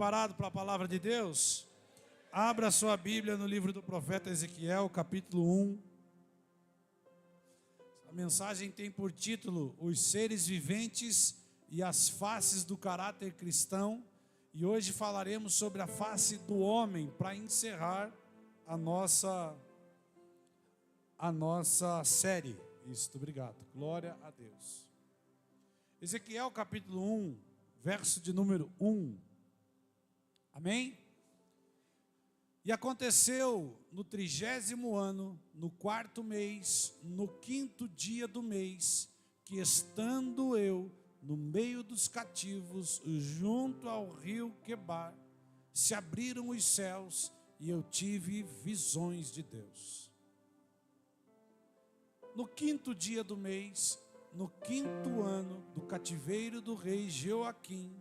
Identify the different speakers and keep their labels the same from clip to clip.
Speaker 1: Preparado para a palavra de Deus? Abra sua Bíblia no livro do profeta Ezequiel, capítulo 1. A mensagem tem por título Os seres viventes e as faces do caráter cristão. E hoje falaremos sobre a face do homem para encerrar a nossa série. Isso, obrigado. Glória a Deus. Ezequiel capítulo 1, verso de número 1. Amém? E aconteceu no 30º ano, no 4º mês, no 5º dia do mês, que estando eu no meio dos cativos, junto ao rio Quebar, se abriram os céus e eu tive visões de Deus. No 5º dia do mês, no 5º ano do cativeiro do rei Jeoaquim,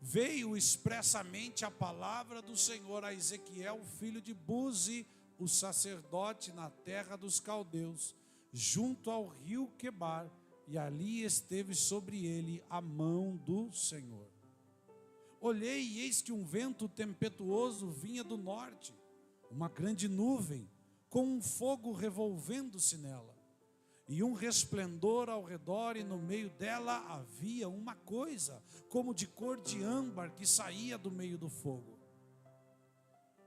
Speaker 1: veio expressamente a palavra do Senhor a Ezequiel, filho de Buzi, o sacerdote, na terra dos caldeus, junto ao rio Quebar, e ali esteve sobre ele a mão do Senhor. Olhei e eis que um vento tempestuoso vinha do norte, uma grande nuvem, com um fogo revolvendo-se nela, e um resplendor ao redor, e no meio dela havia uma coisa, como de cor de âmbar, que saía do meio do fogo.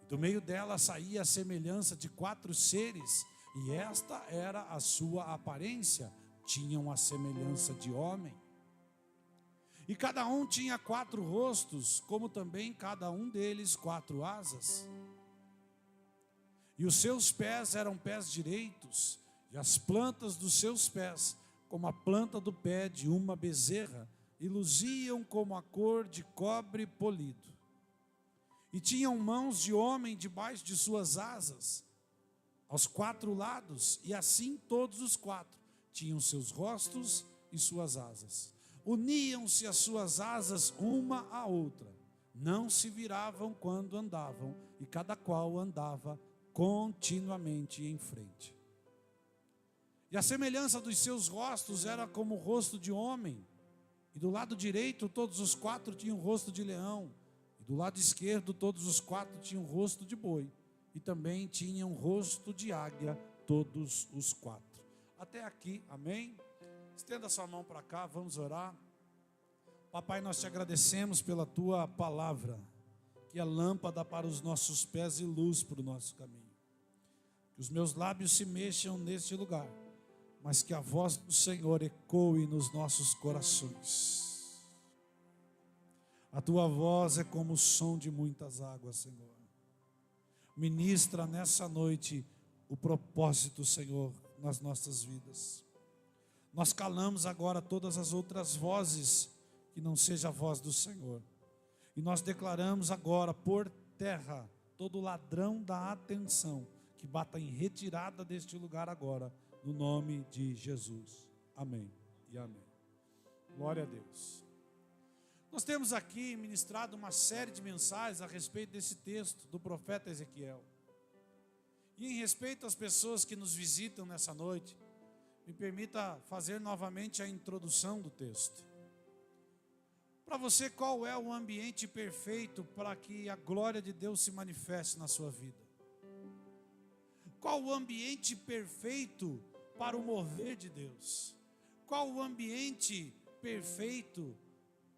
Speaker 1: E do meio dela saía a semelhança de 4 seres, e esta era a sua aparência, tinham a semelhança de homem. E cada um tinha 4 rostos, como também cada um deles 4 asas. E os seus pés eram pés direitos, e as plantas dos seus pés, como a planta do pé de uma bezerra, e luziam como a cor de cobre polido. E tinham mãos de homem debaixo de suas asas, aos 4 lados, e assim todos os 4 tinham seus rostos e suas asas. Uniam-se as suas asas uma à outra, não se viravam quando andavam, e cada qual andava continuamente em frente. E a semelhança dos seus rostos era como o rosto de homem, e do lado direito todos os 4 tinham o rosto de leão, e do lado esquerdo todos os 4 tinham o rosto de boi, e também tinham o rosto de águia todos os 4. Até aqui, amém? Estenda sua mão para cá, vamos orar. Papai, nós te agradecemos pela tua palavra, que é lâmpada para os nossos pés e luz para o nosso caminho. Que os meus lábios se mexam neste lugar, mas que a voz do Senhor ecoe nos nossos corações. A tua voz é como o som de muitas águas, Senhor. Ministra nessa noite o propósito, Senhor, nas nossas vidas. Nós calamos agora todas as outras vozes que não seja a voz do Senhor. E nós declaramos agora por terra todo ladrão da atenção que bata em retirada deste lugar agora, no nome de Jesus. Amém e amém. Glória a Deus. Nós temos aqui ministrado uma série de mensagens a respeito desse texto do profeta Ezequiel. E em respeito às pessoas que nos visitam nessa noite, me permita fazer novamente a introdução do texto. Para você, qual é o ambiente perfeito para que a glória de Deus se manifeste na sua vida? Qual o ambiente perfeito para o mover de Deus? Qual o ambiente perfeito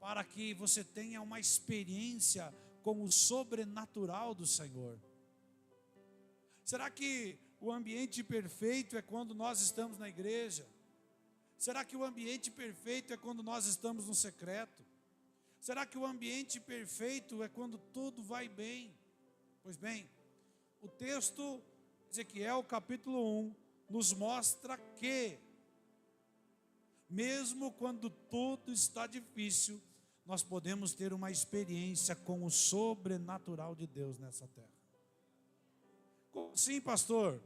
Speaker 1: para que você tenha uma experiência com o sobrenatural do Senhor? Será que o ambiente perfeito é quando nós estamos na igreja? Será que o ambiente perfeito é quando nós estamos no secreto? Será que o ambiente perfeito é quando tudo vai bem? Pois bem, o texto Ezequiel capítulo 1 nos mostra que, mesmo quando tudo está difícil, nós podemos ter uma experiência com o sobrenatural de Deus nessa terra. Como assim, pastor?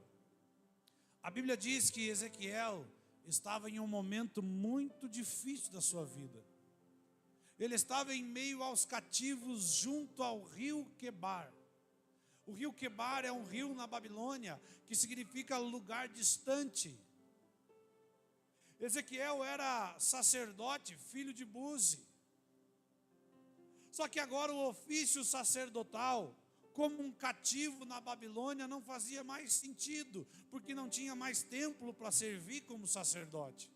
Speaker 1: A Bíblia diz que Ezequiel estava em um momento muito difícil da sua vida. Ele estava em meio aos cativos junto ao rio Quebar. O rio Quebar é um rio na Babilônia que significa lugar distante. Ezequiel era sacerdote, filho de Buzi. Só que agora o ofício sacerdotal, como um cativo na Babilônia, não fazia mais sentido, porque não tinha mais templo para servir como sacerdote.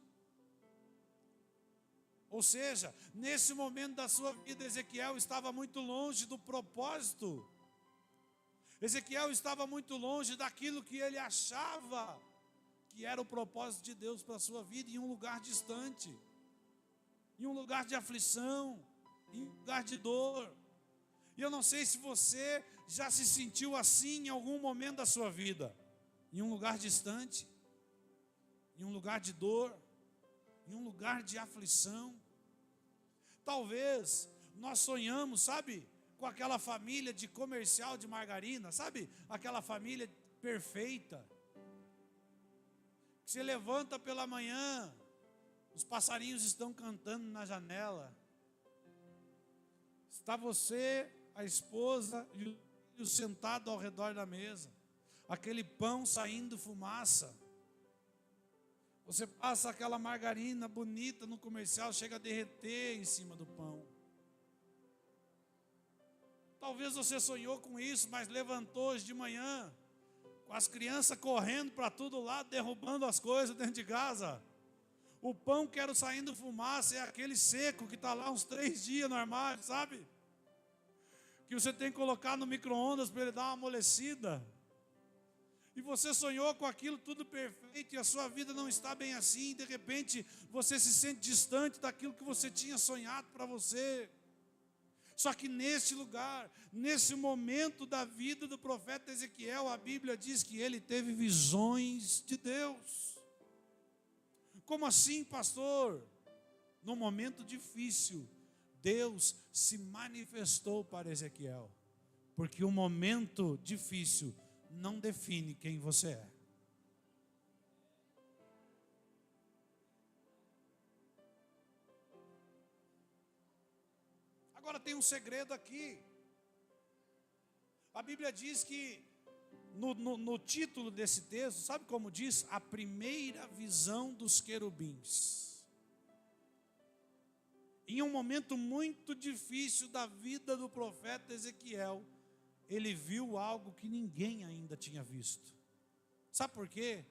Speaker 1: Ou seja, nesse momento da sua vida, Ezequiel estava muito longe do propósito. Ezequiel estava muito longe daquilo que ele achava que era o propósito de Deus para a sua vida, em um lugar distante, em um lugar de aflição, em um lugar de dor. E eu não sei se você já se sentiu assim em algum momento da sua vida, em um lugar distante, em um lugar de dor, em um lugar de aflição. Talvez nós sonhamos, sabe, com aquela família de comercial de margarina, sabe, aquela família perfeita, que você levanta pela manhã, os passarinhos estão cantando na janela, está você, a esposa e o filho sentado ao redor da mesa, aquele pão saindo fumaça, você passa aquela margarina bonita no comercial, chega a derreter em cima do pão. Talvez você sonhou com isso, mas levantou hoje de manhã, com as crianças correndo para todo lado, derrubando as coisas dentro de casa. O pão que era saindo fumaça é aquele seco que está lá uns 3 dias no armário, sabe? Que você tem que colocar no micro-ondas para ele dar uma amolecida. E você sonhou com aquilo tudo perfeito e a sua vida não está bem assim. E de repente você se sente distante daquilo que você tinha sonhado para você. Só que nesse lugar, nesse momento da vida do profeta Ezequiel, a Bíblia diz que ele teve visões de Deus. Como assim, pastor? No momento difícil, Deus se manifestou para Ezequiel. Porque o momento difícil não define quem você é. Agora tem um segredo aqui. A Bíblia diz que no título desse texto, sabe como diz? A primeira visão dos querubins. Em um momento muito difícil da vida do profeta Ezequiel, ele viu algo que ninguém ainda tinha visto. Sabe por quê?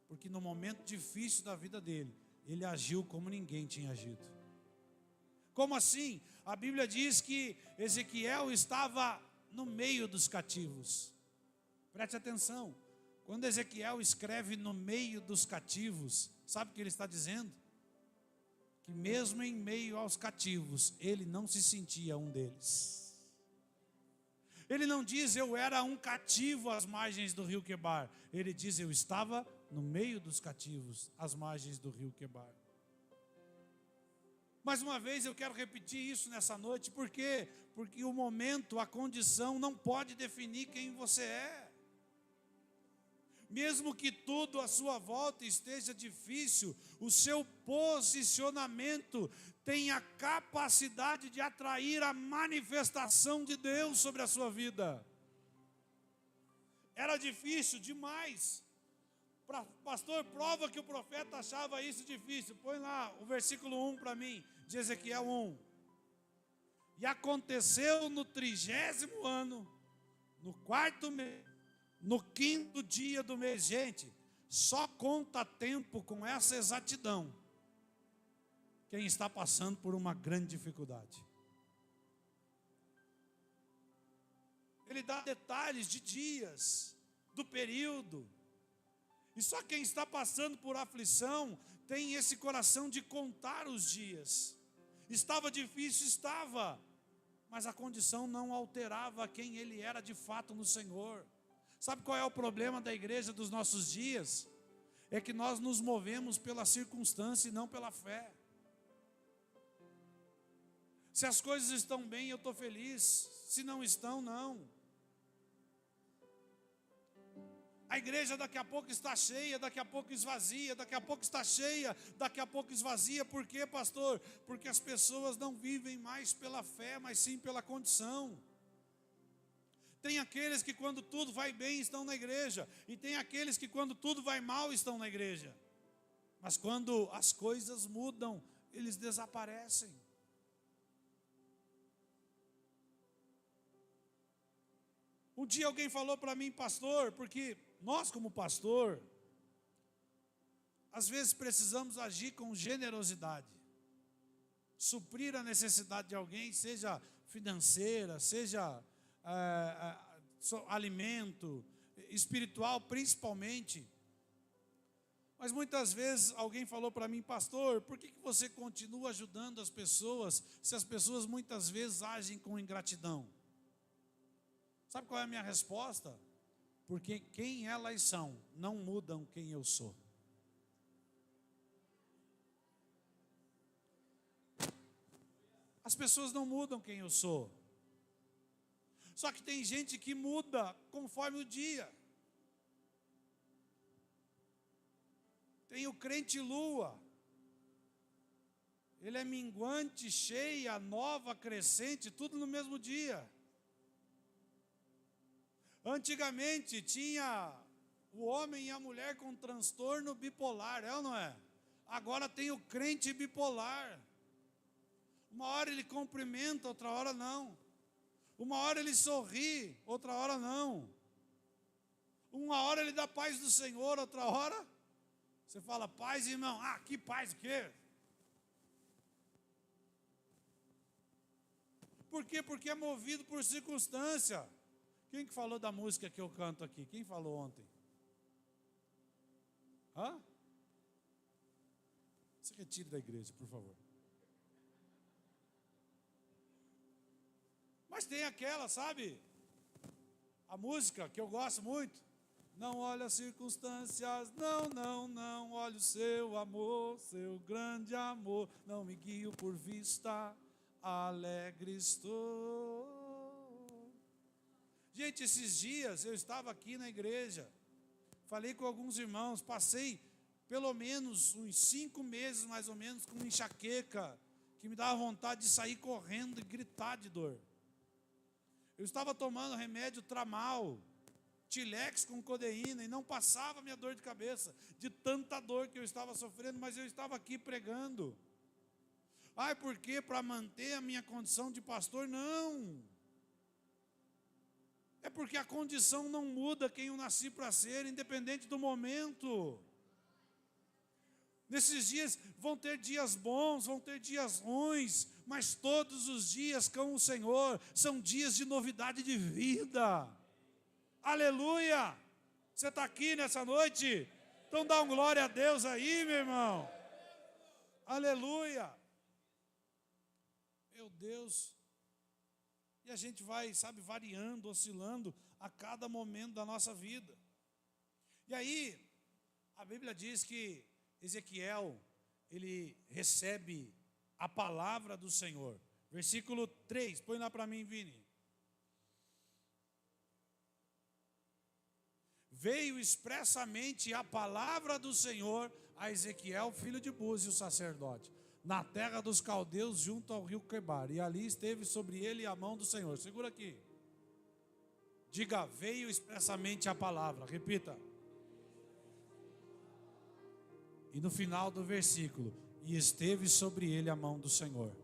Speaker 1: Porque no momento difícil da vida dele, ele agiu como ninguém tinha agido. Como assim? A Bíblia diz que Ezequiel estava no meio dos cativos. Preste atenção. Quando Ezequiel escreve no meio dos cativos, sabe o que ele está dizendo? Que mesmo em meio aos cativos, ele não se sentia um deles. Ele não diz, eu era um cativo às margens do rio Quebar. Ele diz, eu estava no meio dos cativos, às margens do rio Quebar. Mais uma vez eu quero repetir isso nessa noite, por quê? Porque o momento, a condição não pode definir quem você é. Mesmo que tudo à sua volta esteja difícil, o seu posicionamento tem a capacidade de atrair a manifestação de Deus sobre a sua vida. Era difícil demais. Pastor, prova que o profeta achava isso difícil. Põe lá o versículo 1 para mim, de Ezequiel 1. E aconteceu no 30º ano, no 4º mês, no 5º dia do mês. Gente, só conta tempo com essa exatidão quem está passando por uma grande dificuldade. Ele dá detalhes de dias, do período. E só quem está passando por aflição tem esse coração de contar os dias. Estava difícil, estava, mas a condição não alterava quem ele era de fato no Senhor. Sabe qual é o problema da igreja dos nossos dias? É que nós nos movemos pela circunstância e não pela fé. Se as coisas estão bem, eu estou feliz. Se não estão, não. A igreja daqui a pouco está cheia, daqui a pouco esvazia, daqui a pouco está cheia, daqui a pouco esvazia. Por quê, pastor? Porque as pessoas não vivem mais pela fé, mas sim pela condição. Tem aqueles que quando tudo vai bem estão na igreja, e tem aqueles que quando tudo vai mal estão na igreja. Mas quando as coisas mudam, eles desaparecem. Um dia alguém falou para mim, pastor, porque nós como pastor, às vezes precisamos agir com generosidade, suprir a necessidade de alguém, seja financeira, seja alimento, espiritual principalmente. Mas muitas vezes alguém falou para mim, pastor, por que você continua ajudando as pessoas, se as pessoas muitas vezes agem com ingratidão? Sabe qual é a minha resposta? Porque quem elas são não mudam quem eu sou. As pessoas não mudam quem eu sou. Só que tem gente que muda conforme o dia. Tem o crente lua. Ele é minguante, cheia, nova, crescente, tudo no mesmo dia. Antigamente tinha o homem e a mulher com transtorno bipolar, é ou não é? Agora tem o crente bipolar. Uma hora ele cumprimenta, outra hora não. Uma hora ele sorri, outra hora não. Uma hora ele dá paz do Senhor, outra hora você fala, paz, irmão. Ah, que paz o quê? Por quê? Porque é movido por circunstância. Quem que falou da música que eu canto aqui? Quem falou ontem? Hã? Se retire da igreja, por favor. Mas tem aquela, sabe? A música que eu gosto muito. Não olhe as circunstâncias, não olhe o seu amor, seu grande amor. Não me guio por vista, alegre estou. Gente, esses dias eu estava aqui na igreja, falei com alguns irmãos, passei pelo menos uns 5 meses mais ou menos com uma enxaqueca, que me dava vontade de sair correndo e gritar de dor. Eu estava tomando remédio Tramal, Tilex com codeína, e não passava a minha dor de cabeça, de tanta dor que eu estava sofrendo, mas eu estava aqui pregando. Ah, por quê? Para manter a minha condição de pastor? Não. É porque a condição não muda quem eu nasci para ser, independente do momento. Nesses dias vão ter dias bons, vão ter dias ruins, mas todos os dias com o Senhor são dias de novidade de vida. Aleluia! Você está aqui nessa noite? Então dá um glória a Deus aí, meu irmão. Aleluia! Meu Deus! E a gente vai, sabe, variando, oscilando a cada momento da nossa vida. E aí, a Bíblia diz que Ezequiel, ele recebe a palavra do Senhor. Versículo 3, põe lá para mim, Vini. Veio expressamente a palavra do Senhor a Ezequiel, filho de Buzi, o sacerdote, na terra dos caldeus, junto ao rio Quebar, e ali esteve sobre ele a mão do Senhor. Segura aqui. Diga, veio expressamente a palavra. Repita. E no final do versículo, e esteve sobre ele a mão do Senhor.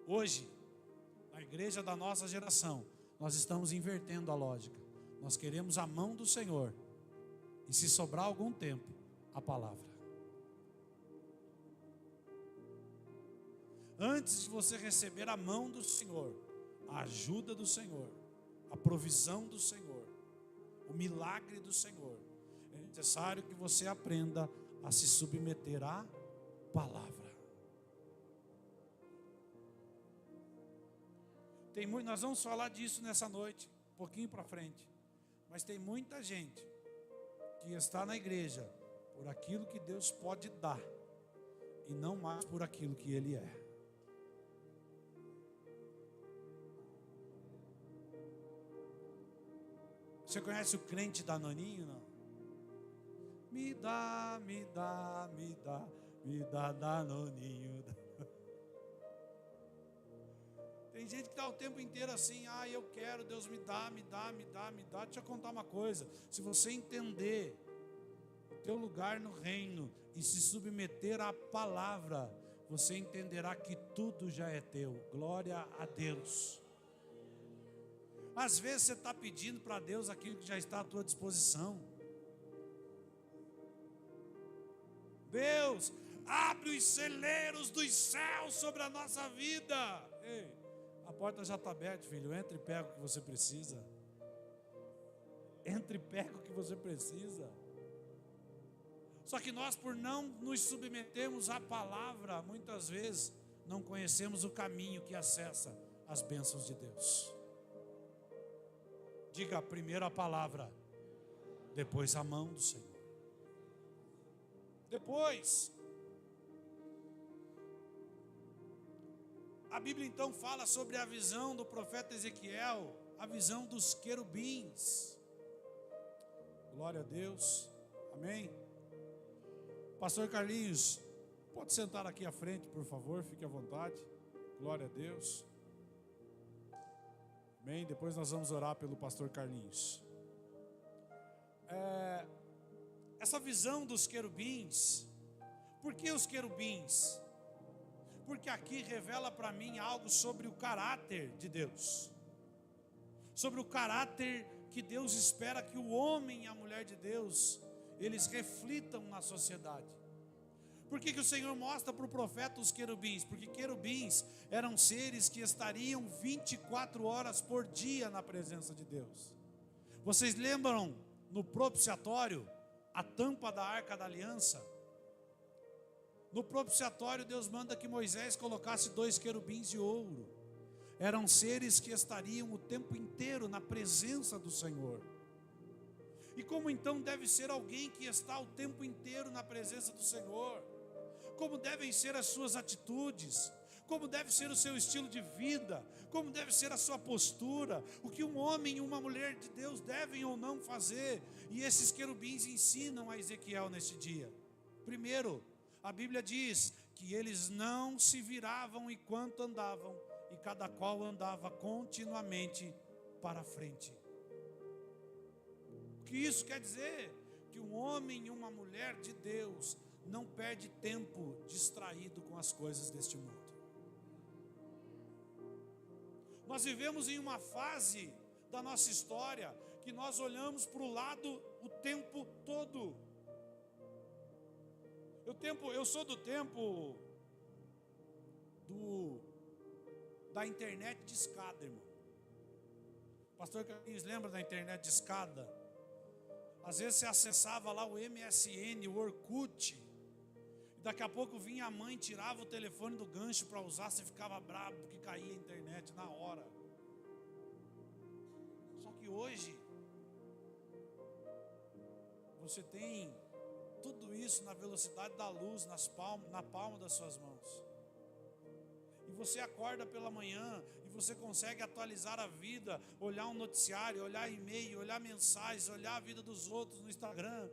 Speaker 1: Hoje, na igreja da nossa geração, nós estamos invertendo a lógica. Nós queremos a mão do Senhor. E se sobrar algum tempo, a palavra. Antes de você receber a mão do Senhor, a ajuda do Senhor, a provisão do Senhor, o milagre do Senhor, é necessário que você aprenda a se submeter à palavra. Nós vamos falar disso nessa noite, um pouquinho para frente. Mas tem muita gente que está na igreja por aquilo que Deus pode dar e não mais por aquilo que Ele é. Você conhece o crente danoninho, não? Me dá, me dá, me dá, me dá danoninho. Tem gente que está o tempo inteiro assim, eu quero, Deus me dá, me dá, me dá, me dá. Deixa eu contar uma coisa, se você entender o teu lugar no reino e se submeter à palavra, você entenderá que tudo já é teu. Glória a Deus. Às vezes você está pedindo para Deus aquilo que já está à tua disposição. Deus, abre os celeiros dos céus sobre a nossa vida. Ei, a porta já está aberta, filho. Entre e pega o que você precisa. Entre e pega o que você precisa. Só que nós, por não nos submetermos à palavra, muitas vezes não conhecemos o caminho que acessa as bênçãos de Deus. Diga primeiro a palavra, depois a mão do Senhor. Depois, a Bíblia então fala sobre a visão do profeta Ezequiel, a visão dos querubins. Glória a Deus, amém? Pastor Carlinhos, pode sentar aqui à frente, por favor, fique à vontade. Glória a Deus. Amém? Depois nós vamos orar pelo pastor Carlinhos. Essa visão dos querubins, por que os querubins? Porque aqui revela para mim algo sobre o caráter de Deus, sobre o caráter que Deus espera que o homem e a mulher de Deus, eles reflitam na sociedade. Por que o Senhor mostra para o profeta os querubins? Porque querubins eram seres que estariam 24 horas por dia na presença de Deus. Vocês lembram no propiciatório, a tampa da arca da aliança? No propiciatório Deus manda que Moisés colocasse 2 querubins de ouro. Eram seres que estariam o tempo inteiro na presença do Senhor. E como então deve ser alguém que está o tempo inteiro na presença do Senhor? Como devem ser as suas atitudes? Como deve ser o seu estilo de vida? Como deve ser a sua postura? O que um homem e uma mulher de Deus devem ou não fazer? E esses querubins ensinam a Ezequiel neste dia. Primeiro, a Bíblia diz que eles não se viravam enquanto andavam, e cada qual andava continuamente para frente. O que isso quer dizer? Que um homem e uma mulher de Deus não perde tempo distraído com as coisas deste mundo. Nós vivemos em uma fase da nossa história que nós olhamos para o lado o tempo todo. Eu sou do tempo da internet de escada, irmão. Pastor Carlinhos, lembra da internet de escada? Às vezes você acessava lá o MSN, o Orkut, e daqui a pouco vinha a mãe, tirava o telefone do gancho para usar, você ficava bravo porque caía a internet na hora. Só que hoje você tem tudo isso na velocidade da luz, na palma das suas mãos. E você acorda pela manhã e você consegue atualizar a vida, olhar um noticiário, olhar e-mail, olhar mensagens, olhar a vida dos outros no Instagram.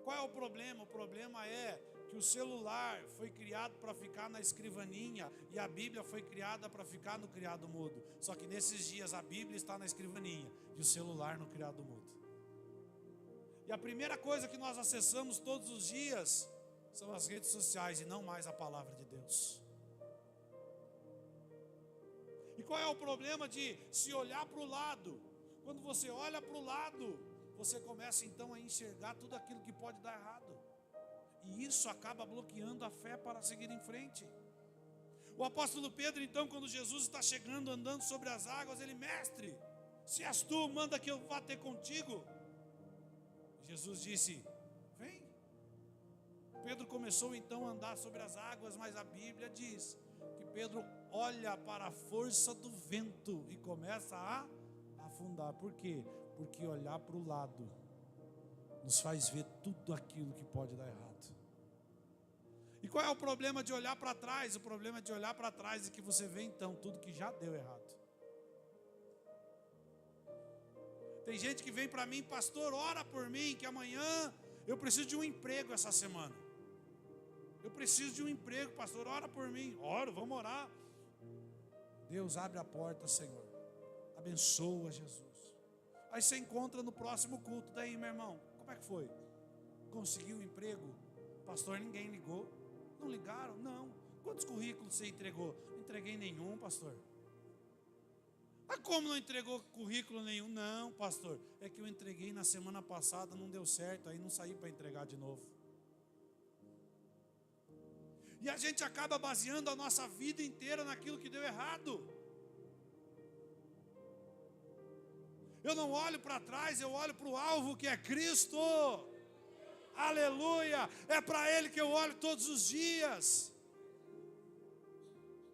Speaker 1: Qual é o problema? O problema é que o celular foi criado para ficar na escrivaninha e a Bíblia foi criada para ficar no criado mudo. Só que nesses dias a Bíblia está na escrivaninha e o celular no criado mudo. E a primeira coisa que nós acessamos todos os dias são as redes sociais e não mais a palavra de Deus. E qual é o problema de se olhar para o lado? Quando você olha para o lado, você começa então a enxergar tudo aquilo que pode dar errado. E isso acaba bloqueando a fé para seguir em frente. O apóstolo Pedro então, quando Jesus está chegando, andando sobre as águas, ele: mestre, se és tu, manda que eu vá ter contigo. Jesus disse: vem. Pedro começou então a andar sobre as águas, mas a Bíblia diz que Pedro olha para a força do vento e começa a afundar. Por quê? Porque olhar para o lado nos faz ver tudo aquilo que pode dar errado. E qual é o problema de olhar para trás? O problema de olhar para trás é que você vê então tudo que já deu errado. Tem gente que vem para mim: pastor, ora por mim, que amanhã eu preciso de um emprego essa semana. Eu preciso de um emprego, pastor, ora por mim. Oro, vamos orar. Deus, abre a porta, Senhor. Abençoa, Jesus. Aí você encontra no próximo culto. Daí, meu irmão, como é que foi? Conseguiu um emprego? Pastor, ninguém ligou. Não ligaram? Não. Quantos currículos você entregou? Não entreguei nenhum, pastor. Ah, como não entregou currículo nenhum? Não, pastor, é que eu entreguei na semana passada, não deu certo, aí não saí para entregar de novo. E a gente acaba baseando a nossa vida inteira naquilo que deu errado. Eu não olho para trás, eu olho para o alvo que é Cristo. Aleluia! É para Ele que eu olho todos os dias.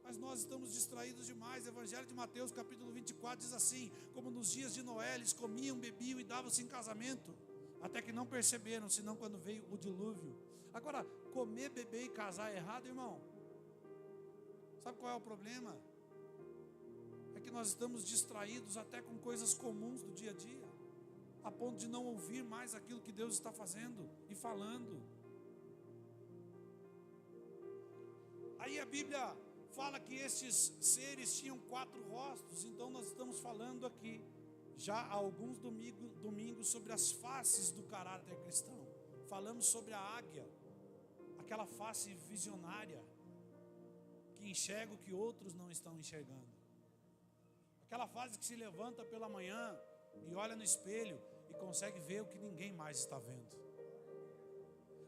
Speaker 1: Mas nós estamos distraídos demais. Evangelho de Mateus capítulo 24 diz assim: como nos dias de Noé, eles comiam, bebiam e davam-se em casamento, até que não perceberam, senão quando veio o dilúvio. Agora, comer, beber e casar é errado, irmão? Sabe qual é o problema? É que nós estamos distraídos até com coisas comuns do dia a dia, a ponto de não ouvir mais aquilo que Deus está fazendo e falando. Aí a Bíblia fala que esses seres tinham 4 rostos. Então nós estamos falando aqui já há alguns domingos sobre as faces do caráter cristão. Falamos sobre a águia, aquela face visionária que enxerga o que outros não estão enxergando, aquela face que se levanta pela manhã e olha no espelho e consegue ver o que ninguém mais está vendo.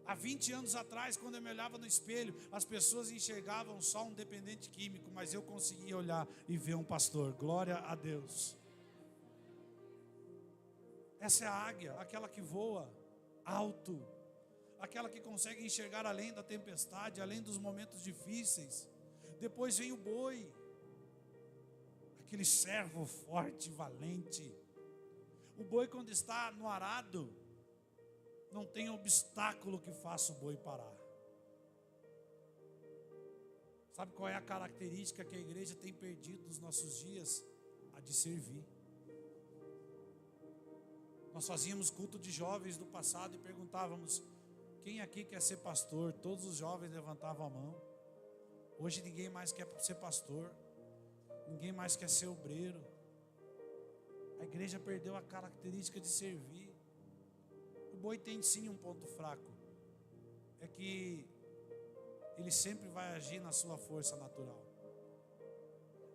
Speaker 1: Há 20 anos atrás, quando eu me olhava no espelho, as pessoas enxergavam só um dependente químico, mas eu conseguia olhar e ver um pastor. Glória a Deus. Essa é a águia, aquela que voa alto, aquela que consegue enxergar além da tempestade, além dos momentos difíceis. Depois vem o boi, aquele servo forte, valente. O boi, quando está no arado, não tem obstáculo que faça o boi parar. Sabe qual é a característica que a igreja tem perdido nos nossos dias? A de servir. Nós fazíamos culto de jovens do passado e perguntávamos: quem aqui quer ser pastor? Todos os jovens levantavam a mão. Hoje ninguém mais quer ser pastor, ninguém mais quer ser obreiro. A igreja perdeu a característica de servir. O boi tem sim um ponto fraco, é que ele sempre vai agir na sua força natural.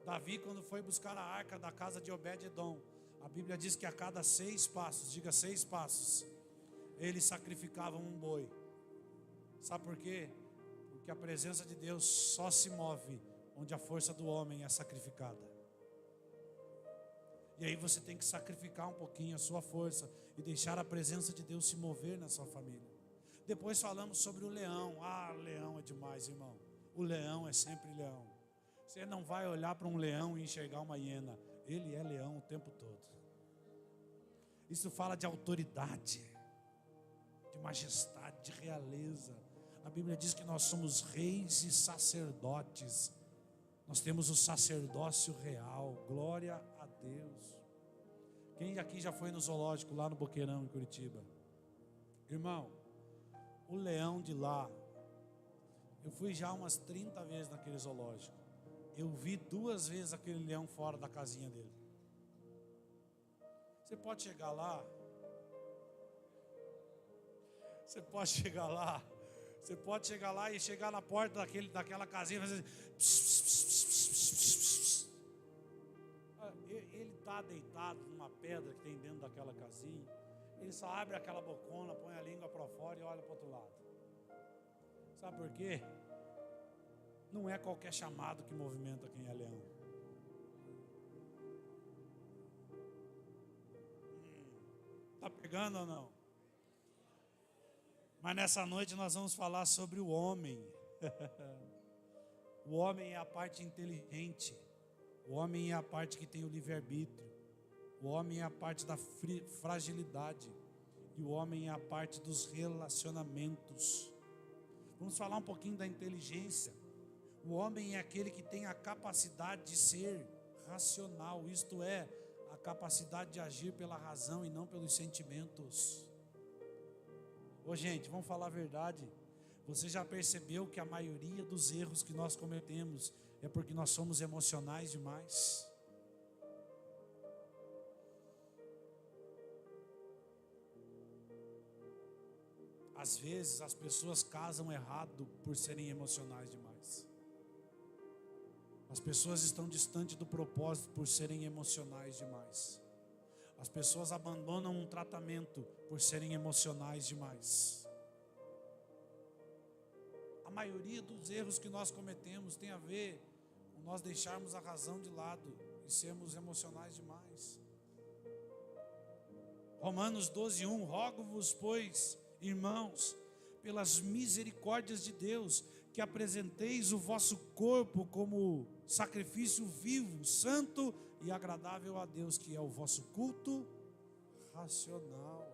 Speaker 1: Davi, quando foi buscar a arca da casa de Obed-edom, a Bíblia diz que a cada 6 passos, diga 6 passos, eles sacrificavam um boi. Sabe por quê? Porque a presença de Deus só se move onde a força do homem é sacrificada. E aí você tem que sacrificar um pouquinho a sua força e deixar a presença de Deus se mover na sua família. Depois falamos sobre o leão. Ah, leão é demais, irmão. O leão é sempre leão. Você não vai olhar para um leão e enxergar uma hiena. Ele é leão o tempo todo. Isso fala de autoridade, de majestade, de realeza. A Bíblia diz que nós somos reis e sacerdotes. Nós temos o sacerdócio real. Glória a Deus. Quem aqui já foi no zoológico lá no Boqueirão, em Curitiba? Irmão, o leão de lá, eu fui já umas 30 vezes naquele zoológico. Eu vi 2 vezes aquele leão fora da casinha dele. Você pode chegar lá, e chegar na porta daquela casinha e fazer ele está deitado numa pedra que tem dentro daquela casinha. Ele só abre aquela bocona, põe a língua para fora e olha para o outro lado. Sabe por quê? Não é qualquer chamado que movimenta quem é leão. Está pegando ou não? Mas nessa noite nós vamos falar sobre o homem. O homem é a parte inteligente. O homem é a parte que tem o livre-arbítrio. O homem é a parte da fragilidade. E o homem é a parte dos relacionamentos. Vamos falar um pouquinho da inteligência. O homem é aquele que tem a capacidade de ser racional. Isto é, a capacidade de agir pela razão e não pelos sentimentos. Ô gente, vamos falar a verdade. Você já percebeu que a maioria dos erros que nós cometemos é porque nós somos emocionais demais? Às vezes as pessoas casam errado por serem emocionais demais. As pessoas estão distantes do propósito por serem emocionais demais. As pessoas abandonam um tratamento por serem emocionais demais. A maioria dos erros que nós cometemos tem a ver com nós deixarmos a razão de lado e sermos emocionais demais. Romanos 12:1, rogo-vos, pois, irmãos, pelas misericórdias de Deus, que apresenteis o vosso corpo como sacrifício vivo, santo e agradável a Deus, que é o vosso culto racional.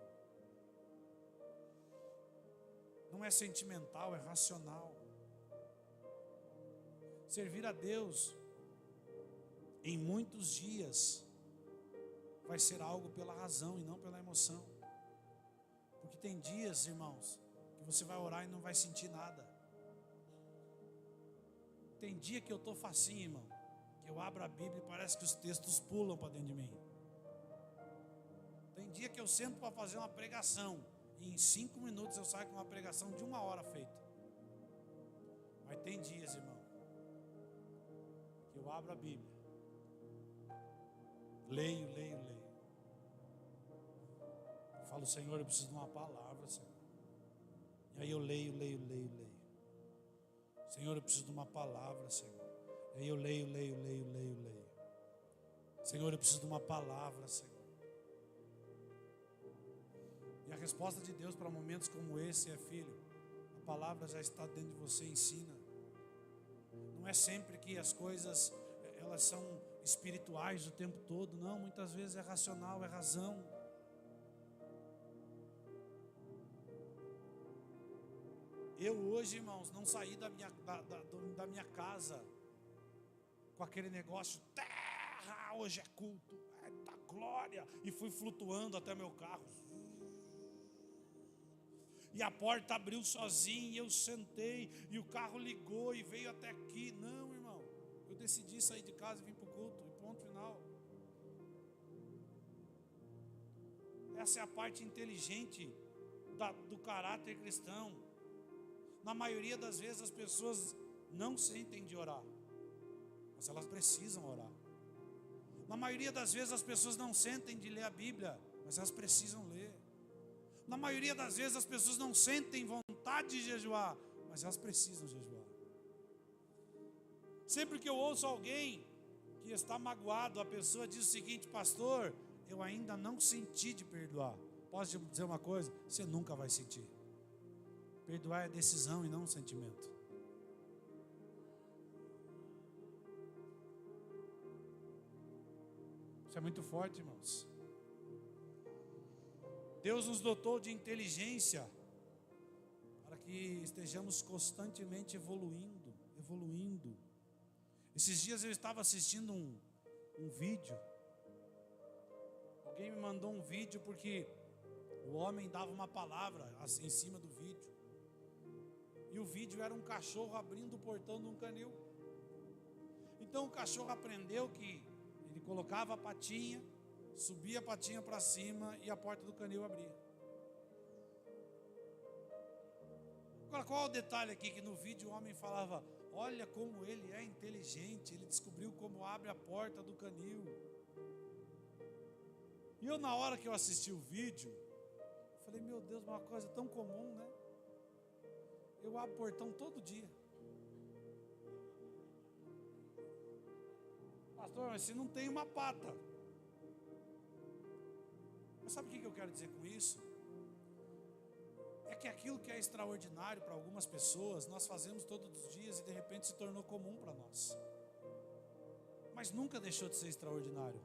Speaker 1: Não é sentimental, é racional. Servir a Deus em muitos dias vai ser algo pela razão e não pela emoção. Porque tem dias, irmãos, que você vai orar e não vai sentir nada. Tem dia que eu estou facinho, irmão, que eu abro a Bíblia e parece que os textos pulam para dentro de mim. Tem dia que eu sento para fazer uma pregação e em 5 minutos eu saio com uma pregação de 1 hora feita. Mas tem dias, irmão, que eu abro a Bíblia, leio. Falo, Senhor, eu preciso de uma palavra, Senhor. E aí eu leio. Senhor, eu preciso de uma palavra, Senhor. E aí eu leio. Senhor, eu preciso de uma palavra, Senhor. E a resposta de Deus para momentos como esse é: filho, a palavra já está dentro de você, ensina. Não é sempre que as coisas elas são espirituais o tempo todo, não. Muitas vezes é racional, é razão. Eu hoje, irmãos, não saí da minha casa com aquele negócio, terra, hoje é culto, eita glória, e fui flutuando até meu carro. E a porta abriu sozinha, e eu sentei, e o carro ligou e veio até aqui. Não, irmão, eu decidi sair de casa e vim para o culto, e ponto final. Essa é a parte inteligente do caráter cristão. Na maioria das vezes as pessoas não sentem de orar, mas elas precisam orar. Na maioria das vezes as pessoas não sentem de ler a Bíblia, mas elas precisam ler. Na maioria das vezes as pessoas não sentem vontade de jejuar, mas elas precisam jejuar. Sempre que eu ouço alguém que está magoado, a pessoa diz o seguinte: pastor, eu ainda não senti de perdoar. Posso te dizer uma coisa? Você nunca vai sentir. Perdoar é decisão e não um sentimento. Isso é muito forte, irmãos. Deus nos dotou de inteligência para que estejamos constantemente evoluindo. Esses dias eu estava assistindo um vídeo. Alguém me mandou um vídeo porque o homem dava uma palavra assim, em cima do vídeo. E o vídeo era um cachorro abrindo o portão de um canil. Então o cachorro aprendeu que ele colocava a patinha, subia a patinha para cima e a porta do canil abria. Agora, qual é o detalhe aqui? Que no vídeo o homem falava: olha como ele é inteligente, ele descobriu como abre a porta do canil. E eu, na hora que eu assisti o vídeo, falei: meu Deus, uma coisa tão comum, né? Eu abro o portão todo dia. Pastor, mas você não tem uma pata. Mas sabe o que eu quero dizer com isso? É que aquilo que é extraordinário para algumas pessoas, nós fazemos todos os dias e de repente se tornou comum para nós. Mas nunca deixou de ser extraordinário.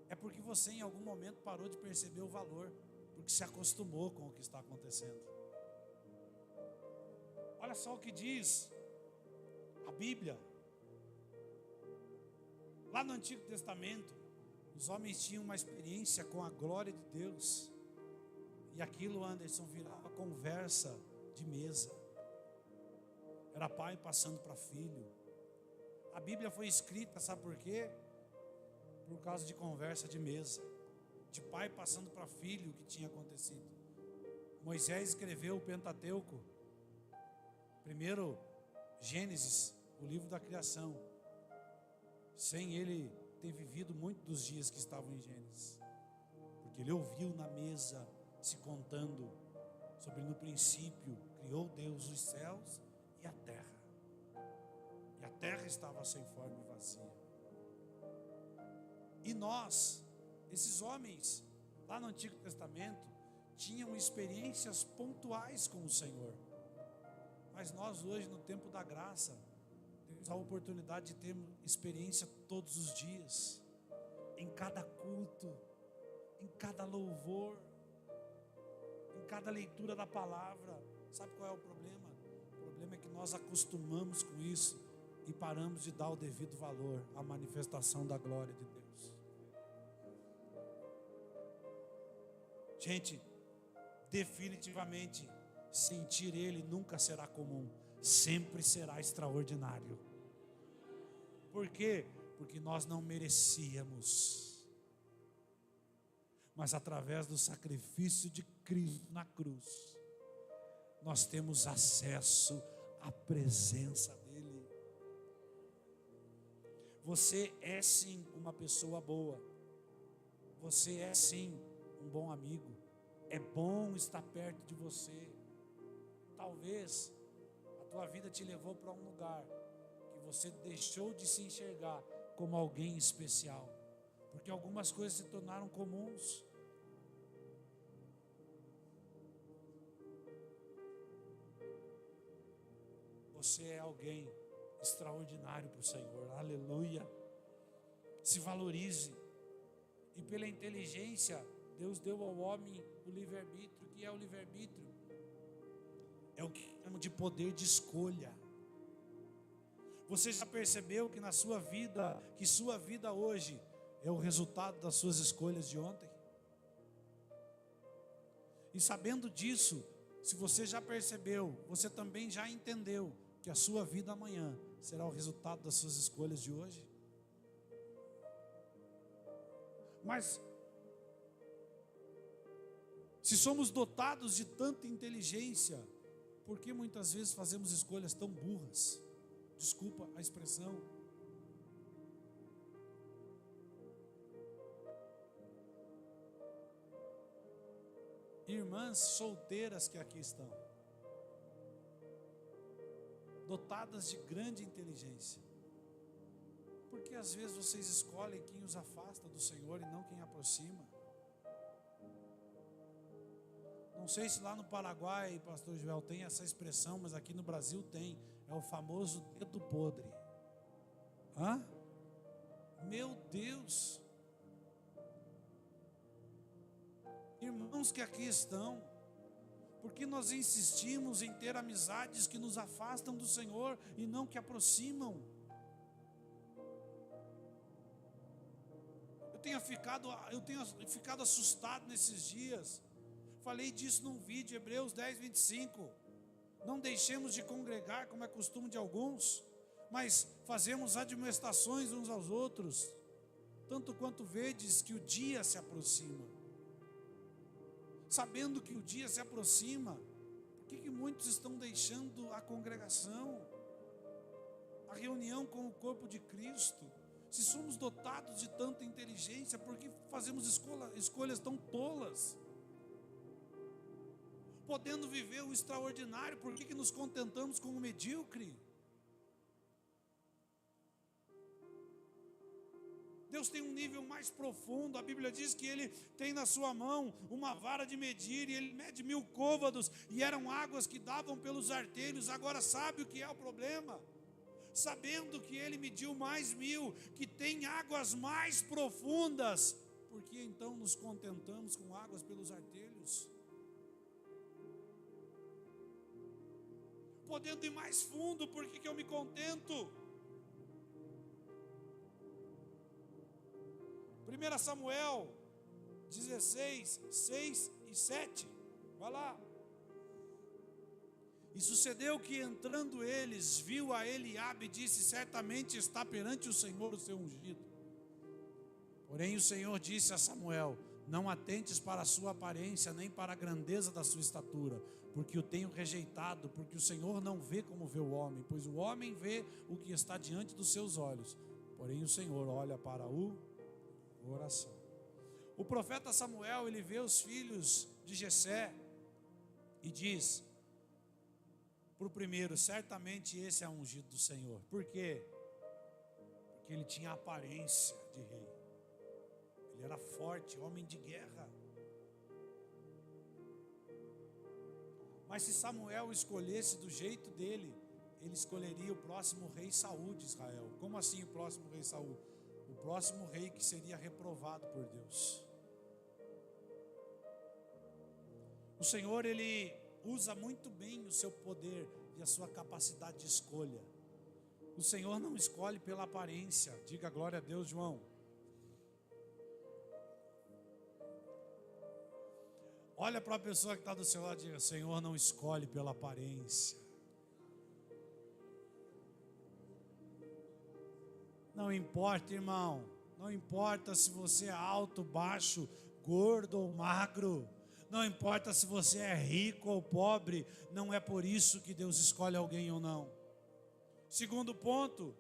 Speaker 1: É porque você em algum momento parou de perceber o valor, porque se acostumou com o que está acontecendo. Olha só o que diz a Bíblia. Lá no Antigo Testamento, os homens tinham uma experiência com a glória de Deus. E aquilo, Anderson, virava conversa de mesa. Era pai passando para filho. A Bíblia foi escrita, sabe por quê? Por causa de conversa de mesa. De pai passando para filho o que tinha acontecido. Moisés escreveu o Pentateuco, primeiro Gênesis, o livro da criação, sem ele ter vivido muitos dos dias que estavam em Gênesis, porque ele ouviu na mesa se contando sobre no princípio criou Deus os céus e a terra estava sem forma e vazia. E nós, esses homens lá no Antigo Testamento, tinham experiências pontuais com o Senhor, mas nós hoje, no tempo da graça, temos a oportunidade de ter experiência todos os dias, em cada culto, em cada louvor, em cada leitura da palavra. Sabe qual é o problema? O problema é que nós acostumamos com isso e paramos de dar o devido valor à manifestação da glória de Deus. Gente, definitivamente, sentir Ele nunca será comum, sempre será extraordinário. Por quê? Porque nós não merecíamos, mas através do sacrifício de Cristo na cruz, nós temos acesso à presença dEle. Você é sim uma pessoa boa, você é sim um bom amigo, é bom estar perto de você. Talvez a tua vida te levou para um lugar que você deixou de se enxergar como alguém especial, porque algumas coisas se tornaram comuns. Você é alguém extraordinário para o Senhor, aleluia. Se valorize. E pela inteligência, Deus deu ao homem o livre-arbítrio. O que é o livre-arbítrio? É o que chamamos de poder de escolha. Você já percebeu que na sua vida, que sua vida hoje é o resultado das suas escolhas de ontem? E sabendo disso, se você já percebeu, você também já entendeu que a sua vida amanhã será o resultado das suas escolhas de hoje? Mas se somos dotados de tanta inteligência, por que muitas vezes fazemos escolhas tão burras? Desculpa a expressão. Irmãs solteiras que aqui estão, dotadas de grande inteligência, porque às vezes vocês escolhem quem os afasta do Senhor e não quem aproxima. Não sei se lá no Paraguai, pastor Joel, tem essa expressão, mas aqui no Brasil tem. É o famoso dedo podre. Hã? Meu Deus! Irmãos que aqui estão, porque nós insistimos em ter amizades que nos afastam do Senhor e não que aproximam. Eu tenho ficado assustado nesses dias. Falei disso num vídeo, Hebreus 10, 25. Não deixemos de congregar, como é costume de alguns, mas fazemos admoestações uns aos outros, tanto quanto vedes que o dia se aproxima. Sabendo que o dia se aproxima, por que muitos estão deixando a congregação, a reunião com o corpo de Cristo? Se somos dotados de tanta inteligência, por que fazemos escolhas tão tolas? Podendo viver o extraordinário, por que nos contentamos com o medíocre? Deus tem um nível mais profundo. A Bíblia diz que Ele tem na sua mão uma vara de medir, e Ele mede 1000 côvados, e eram águas que davam pelos artelhos. Agora sabe o que é o problema? Sabendo que Ele mediu mais 1000, que tem águas mais profundas, por que então nos contentamos com águas pelos artelhos? Podendo ir mais fundo, por que eu me contento? 1 Samuel 16, 6 e 7, vai lá. E sucedeu que entrando eles, viu a Eliabe e disse: certamente está perante o Senhor o seu ungido. Porém o Senhor disse a Samuel: Não atentes para a sua aparência, nem para a grandeza da sua estatura, porque o tenho rejeitado, porque o Senhor não vê como vê o homem, pois o homem vê o que está diante dos seus olhos, porém o Senhor olha para o coração. O profeta Samuel, ele vê os filhos de Jessé e diz para o primeiro: certamente esse é o ungido do Senhor. Por quê? Porque ele tinha aparência de rei, ele era forte, homem de guerra. Mas se Samuel escolhesse do jeito dele, ele escolheria o próximo rei Saul de Israel. Como assim o próximo rei Saul? O próximo rei que seria reprovado por Deus. O Senhor, ele usa muito bem o seu poder e a sua capacidade de escolha. O Senhor não escolhe pela aparência. Diga glória a Deus, João. Olha para a pessoa que está do seu lado e diga: o Senhor não escolhe pela aparência. Não importa, irmão. Não importa se você é alto, baixo, gordo ou magro. Não importa se você é rico ou pobre. Não é por isso que Deus escolhe alguém ou não. Segundo ponto,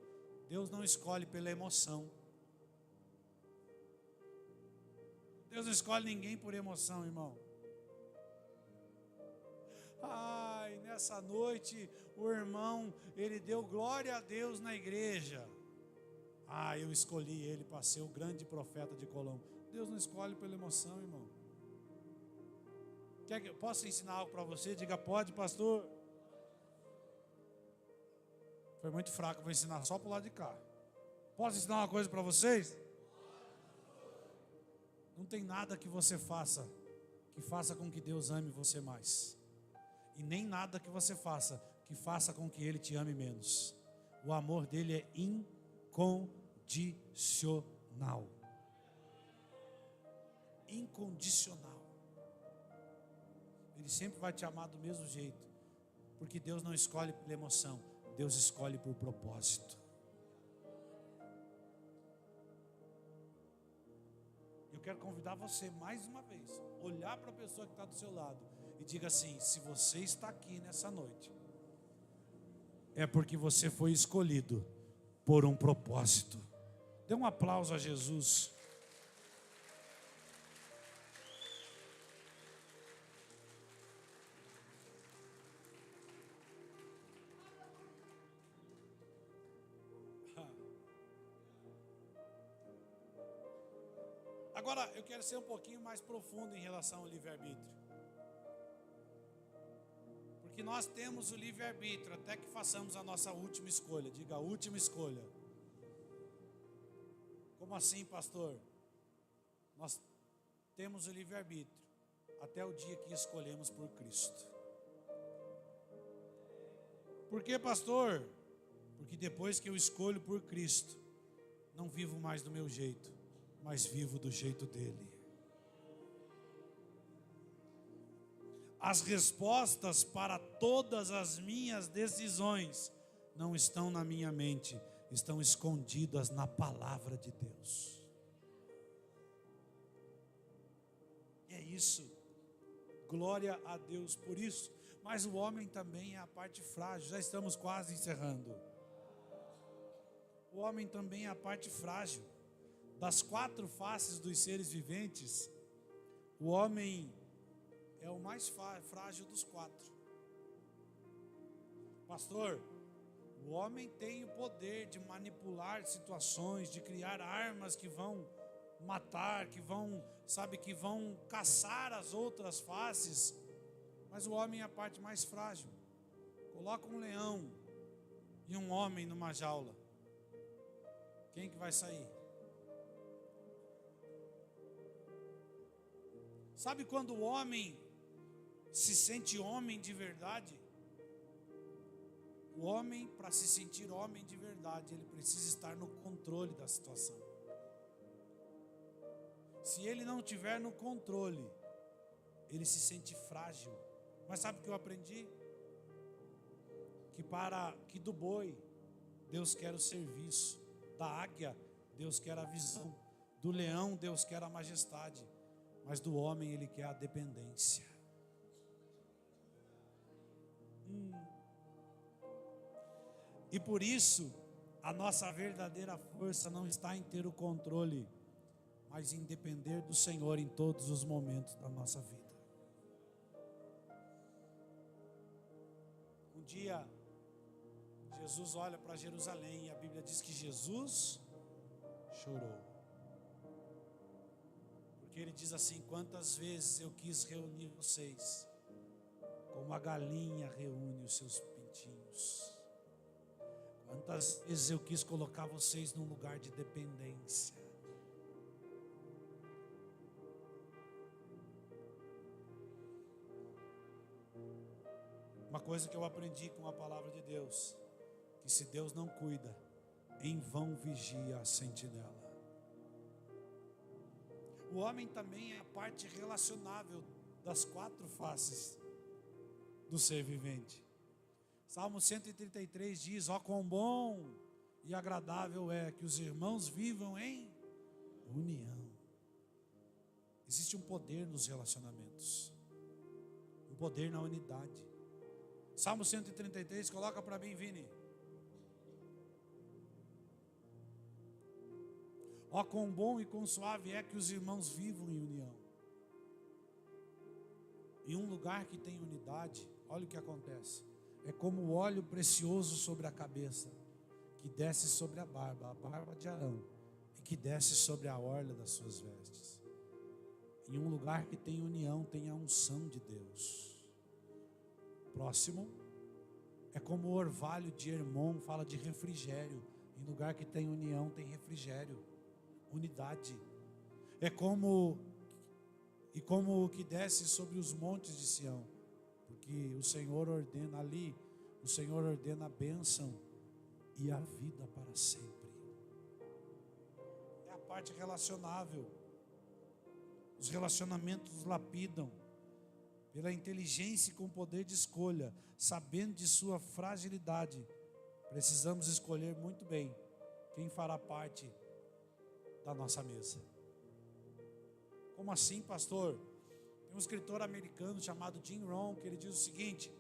Speaker 1: Deus não escolhe pela emoção. Deus não escolhe ninguém por emoção, irmão. Ai, nessa noite o irmão, ele deu glória a Deus na igreja. Eu escolhi ele para ser o grande profeta de Colombo. Deus não escolhe pela emoção, irmão. Quer que eu possa ensinar algo para você? Diga: pode, pastor. Foi muito fraco, vou ensinar só para o lado de cá. Posso ensinar uma coisa para vocês? Não tem nada que você faça que faça com que Deus ame você mais. E nem nada que você faça que faça com que Ele te ame menos. O amor dele é incondicional. Incondicional. Ele sempre vai te amar do mesmo jeito. Porque Deus não escolhe pela emoção, Deus escolhe por propósito. Eu quero convidar você mais uma vez, olhar para a pessoa que está do seu lado e diga assim: se você está aqui nessa noite, é porque você foi escolhido por um propósito. Dê um aplauso a Jesus. Agora, eu quero ser um pouquinho mais profundo em relação ao livre-arbítrio. Porque nós temos o livre-arbítrio até que façamos a nossa última escolha. Diga: a última escolha. Como assim, pastor? Nós temos o livre-arbítrio até o dia que escolhemos por Cristo. Por que, pastor? Porque depois que eu escolho por Cristo, não vivo mais do meu jeito, mas vivo do jeito dele. As respostas para todas as minhas decisões não estão na minha mente, estão escondidas na palavra de Deus. E é isso. Glória a Deus por isso. Mas o homem também é a parte frágil. Já estamos quase encerrando. O homem também é a parte frágil. Das 4 faces dos seres viventes, o homem é o mais frágil dos 4. Pastor, o homem tem o poder de manipular situações, de criar armas que vão matar, que vão caçar as outras faces. Mas o homem é a parte mais frágil. Coloca um leão e um homem numa jaula. Quem que vai sair? Sabe quando o homem se sente homem de verdade? O homem, para se sentir homem de verdade, ele precisa estar no controle da situação. Se ele não tiver no controle, ele se sente frágil. Mas sabe o que eu aprendi? Que do boi, Deus quer o serviço. Da águia, Deus quer a visão. Do leão, Deus quer a majestade. Mas do homem ele quer a dependência. E por isso, a nossa verdadeira força não está em ter o controle, mas em depender do Senhor em todos os momentos da nossa vida. Um dia, Jesus olha para Jerusalém e a Bíblia diz que Jesus chorou. Porque ele diz assim: quantas vezes eu quis reunir vocês, como a galinha reúne os seus pintinhos. Quantas vezes eu quis colocar vocês num lugar de dependência. Uma coisa que eu aprendi com a palavra de Deus, que se Deus não cuida, em vão vigia a sentinela. O homem também é a parte relacionável das quatro faces do ser vivente. Salmo 133 diz: ó quão bom e agradável é que os irmãos vivam em união. Existe um poder nos relacionamentos, um poder na unidade. Salmo 133, coloca para mim, Vini. Ó quão bom e quão suave é que os irmãos vivam em união. Em um lugar que tem unidade, olha o que acontece. É como o óleo precioso sobre a cabeça, que desce sobre a barba de Arão, e que desce sobre a orla das suas vestes. Em um lugar que tem união, tem a unção de Deus. Próximo, é como o orvalho de Hermon, fala de refrigério. Em lugar que tem união, tem refrigério, unidade. É como o que desce sobre os montes de Sião, porque o Senhor ordena ali, o Senhor ordena a bênção e a vida para sempre. É a parte relacionável. Os relacionamentos lapidam pela inteligência e com poder de escolha, sabendo de sua fragilidade. Precisamos escolher muito bem quem fará parte da nossa mesa. Como assim, pastor? Tem um escritor americano chamado Jim Rohn, que ele diz o seguinte: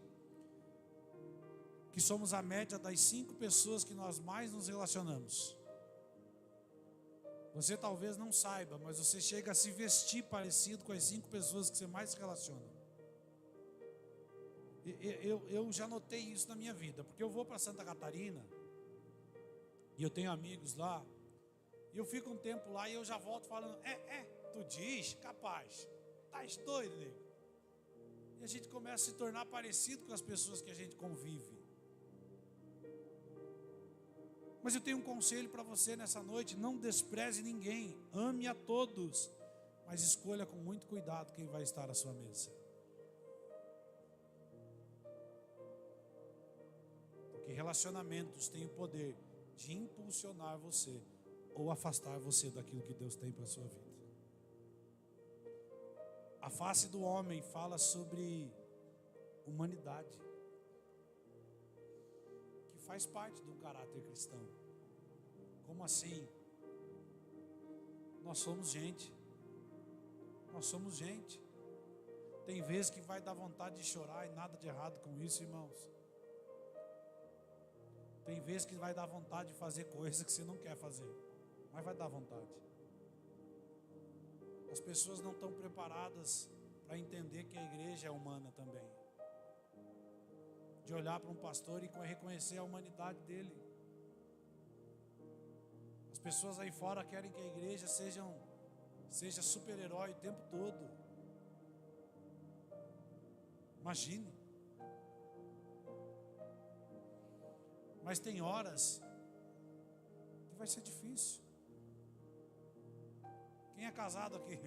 Speaker 1: que somos a média das 5 pessoas que nós mais nos relacionamos. Você talvez não saiba, mas você chega a se vestir parecido com as 5 pessoas que você mais se relaciona. Eu já notei isso na minha vida, porque eu vou para Santa Catarina e eu tenho amigos lá, e eu fico um tempo lá e eu já volto falando: tu diz, capaz, estás doido, nego? E a gente começa a se tornar parecido com as pessoas que a gente convive. Mas eu tenho um conselho para você nessa noite: não despreze ninguém, ame a todos, mas escolha com muito cuidado quem vai estar à sua mesa. Porque relacionamentos têm o poder de impulsionar você ou afastar você daquilo que Deus tem para a sua vida. A face do homem fala sobre humanidade, que faz parte do caráter cristão. Como assim? Nós somos gente. Nós somos gente. Tem vezes que vai dar vontade de chorar e nada de errado com isso, irmãos. Tem vezes que vai dar vontade de fazer coisa que você não quer fazer, mas vai dar vontade. As pessoas não estão preparadas para entender que a igreja é humana também. De olhar para um pastor e reconhecer a humanidade dele. As pessoas aí fora querem que a igreja seja super-herói o tempo todo. Imagine. Mas tem horas que vai ser difícil. Quem é casado aqui?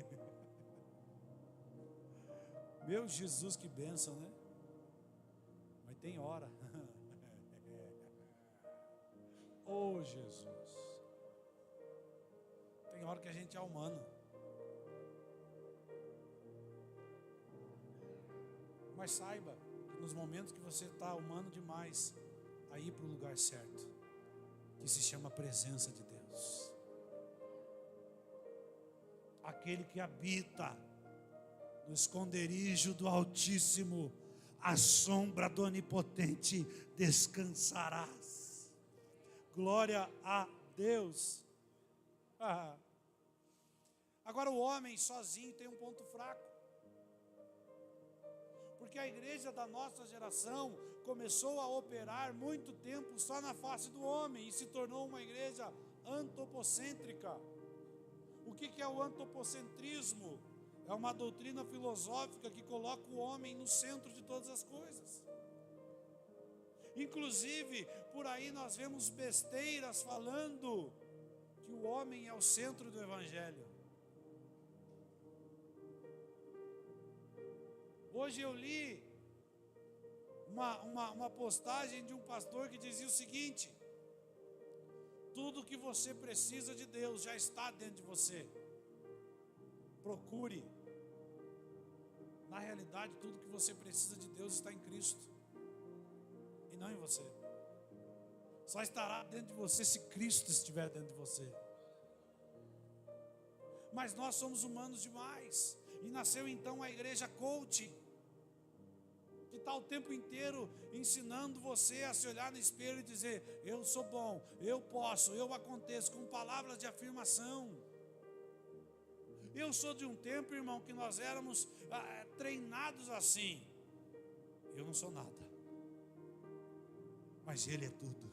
Speaker 1: Meu Jesus, que bênção, né? Mas tem hora. Oh, Jesus. Tem hora que a gente é humano. Mas saiba que nos momentos que você está humano demais, a ir para o lugar certo, que se chama presença de Deus. Aquele que habita no esconderijo do Altíssimo, à sombra do Onipotente descansarás. Glória a Deus. Agora o homem sozinho tem um ponto fraco, porque a igreja da nossa geração começou a operar muito tempo só na face do homem e se tornou uma igreja antropocêntrica. O que é o antropocentrismo? É uma doutrina filosófica que coloca o homem no centro de todas as coisas. Inclusive, por aí nós vemos besteiras falando que o homem é o centro do Evangelho. Hoje eu li uma postagem de um pastor que dizia o seguinte: tudo que você precisa de Deus já está dentro de você. Procure. Na realidade, tudo que você precisa de Deus está em Cristo e não em você. Só estará dentro de você se Cristo estiver dentro de você. Mas nós somos humanos demais. E nasceu então a igreja coach, que está o tempo inteiro ensinando você a se olhar no espelho e dizer: eu sou bom, eu posso, eu aconteço, com palavras de afirmação. Eu sou de um tempo, irmão, que nós éramos treinados assim: eu não sou nada, mas Ele é tudo.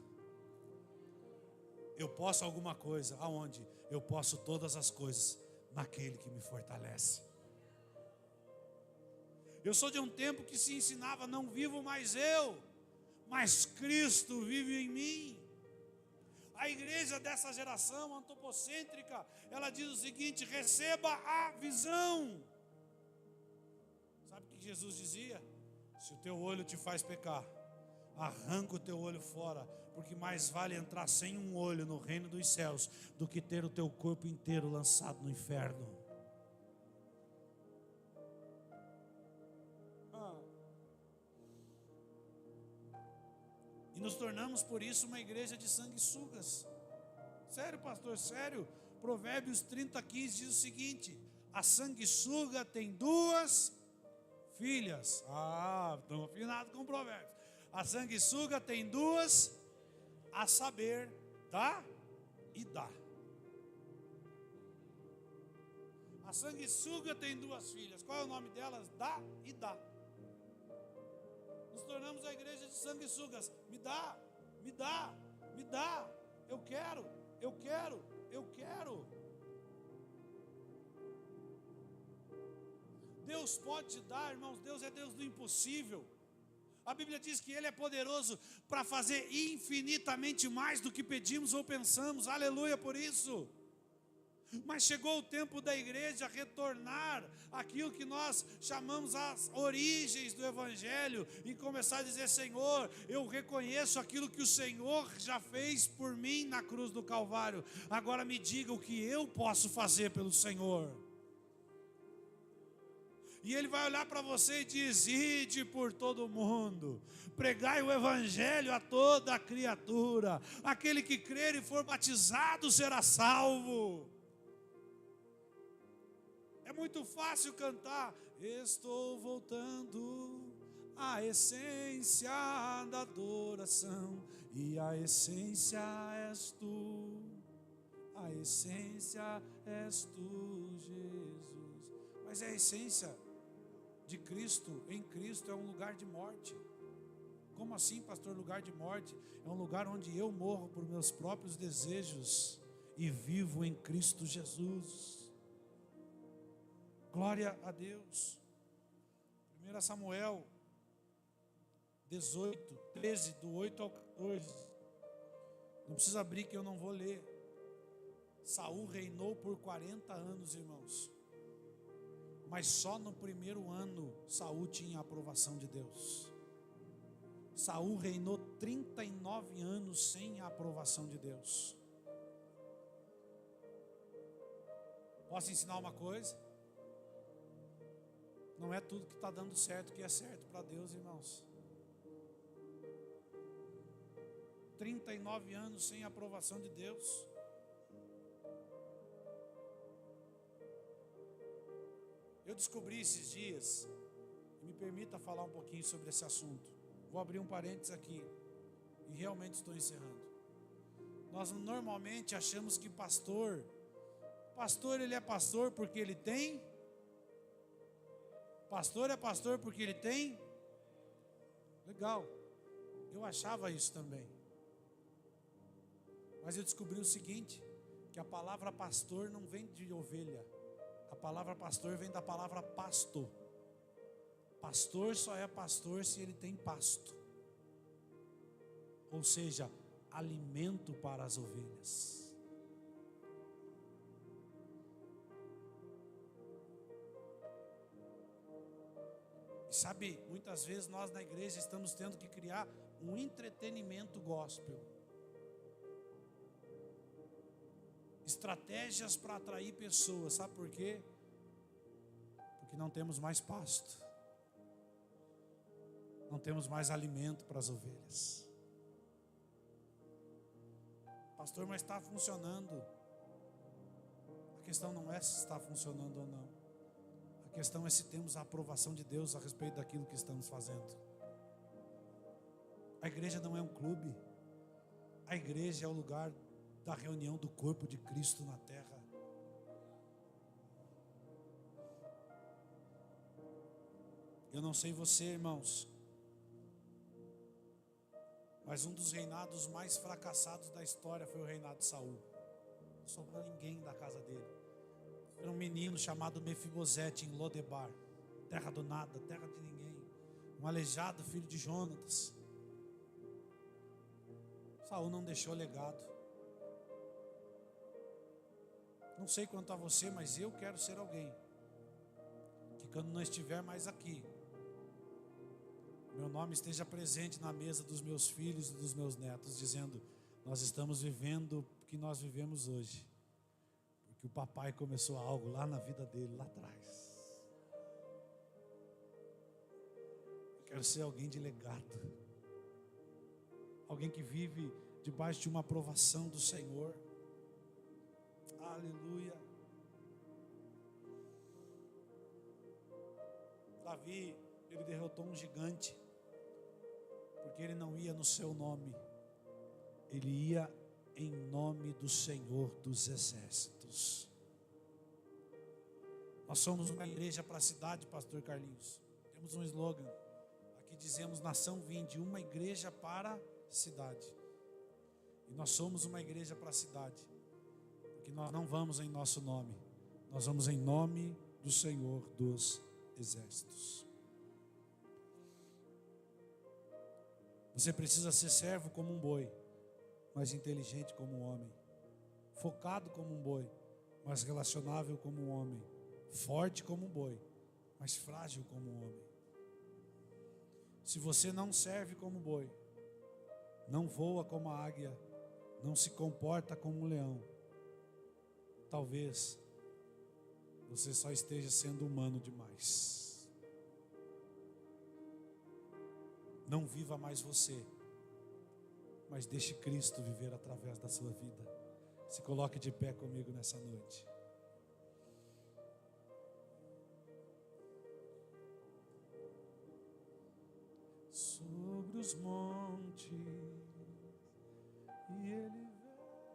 Speaker 1: Eu posso alguma coisa, aonde? Eu posso todas as coisas naquele que me fortalece. Eu sou de um tempo que se ensinava: não vivo mais eu, mas Cristo vive em mim. A igreja dessa geração antropocêntrica, ela diz o seguinte: receba a visão. Sabe o que Jesus dizia? Se o teu olho te faz pecar, arranca o teu olho fora, porque mais vale entrar sem um olho no reino dos céus do que ter o teu corpo inteiro lançado no inferno. E nos tornamos por isso uma igreja de sanguessugas. Sério, pastor, sério. Provérbios 30:15 diz o seguinte: a sanguessuga tem duas filhas. Estamos afinados com Provérbios. A sanguessuga tem duas, a saber, dá e dá. A sanguessuga tem duas filhas. Qual é o nome delas? Dá e dá. Nos tornamos a igreja de sanguessugas. Me dá, me dá, me dá. Eu quero, eu quero, eu quero. Deus pode te dar, irmãos. Deus é Deus do impossível. A Bíblia diz que Ele é poderoso para fazer infinitamente mais do que pedimos ou pensamos. Aleluia por isso. Mas chegou o tempo da igreja retornar aquilo que nós chamamos as origens do Evangelho e começar a dizer: Senhor, eu reconheço aquilo que o Senhor já fez por mim na cruz do Calvário. Agora me diga o que eu posso fazer pelo Senhor. E Ele vai olhar para você e diz: ide por todo o mundo, pregai o Evangelho a toda a criatura, aquele que crer e for batizado será salvo. É muito fácil cantar: estou voltando à essência da adoração, e a essência és tu, a essência és tu, Jesus. Mas a essência de Cristo, em Cristo, é um lugar de morte. Como assim, pastor, lugar de morte? É um lugar onde eu morro por meus próprios desejos e vivo em Cristo Jesus. Glória a Deus. 1 Samuel 18, 13, do 8 ao 14. Não precisa abrir que eu não vou ler. Saul reinou por 40 anos, irmãos. Mas só no primeiro ano Saul tinha a aprovação de Deus. Saul reinou 39 anos sem a aprovação de Deus. Posso ensinar uma coisa? Não é tudo que está dando certo que é certo para Deus, irmãos. 39 anos sem a aprovação de Deus. Eu descobri esses dias, e me permita falar um pouquinho sobre esse assunto. Vou abrir um parênteses aqui, e realmente estou encerrando. Nós normalmente achamos que pastor ele é pastor porque ele tem. Pastor é pastor porque ele tem. Legal, eu achava isso também. Mas eu descobri o seguinte, que a palavra pastor não vem de ovelha. A palavra pastor vem da palavra pasto. Pastor só é pastor se ele tem pasto. Ou seja, alimento para as ovelhas. E sabe, muitas vezes nós na igreja estamos tendo que criar um entretenimento gospel. Estratégias para atrair pessoas, sabe por quê? Porque não temos mais pasto. Não temos mais alimento para as ovelhas. Pastor, mas está funcionando. A questão não é se está funcionando ou não. A questão é se temos a aprovação de Deus a respeito daquilo que estamos fazendo. A igreja não é um clube. A igreja é o lugar da reunião do corpo de Cristo na terra. Eu não sei você, irmãos, mas um dos reinados mais fracassados da história foi o reinado de Saul. Não sobrou ninguém da casa dele. Era um menino chamado Mefibosete em Lodebar, terra do nada, terra de ninguém. Um aleijado, filho de Jonatas. Saul não deixou legado. Não sei quanto a você, mas eu quero ser alguém que quando não estiver mais aqui, meu nome esteja presente na mesa dos meus filhos e dos meus netos, dizendo: nós estamos vivendo o que nós vivemos hoje, porque o papai começou algo lá na vida dele, lá atrás. Eu quero ser alguém de legado, alguém que vive debaixo de uma aprovação do Senhor. Aleluia. Davi, ele derrotou um gigante, porque ele não ia no seu nome, ele ia em nome do Senhor dos Exércitos. Nós somos uma igreja para a cidade, pastor Carlinhos. Temos um slogan, aqui dizemos: nação vinde, uma igreja para a cidade. E nós somos uma igreja para a cidade, porque nós não vamos em nosso nome, nós vamos em nome do Senhor dos Exércitos. Você precisa ser servo como um boi, mas inteligente como um homem. Focado como um boi, mas relacionável como um homem. Forte como um boi, mas frágil como um homem. Se você não serve como boi, não voa como a águia, não se comporta como um leão, talvez você só esteja sendo humano demais. Não viva mais você, mas deixe Cristo viver através da sua vida. Se coloque de pé comigo nessa noite. Sobre os montes, e ele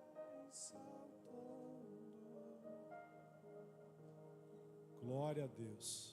Speaker 1: vem saltando. Glória a Deus.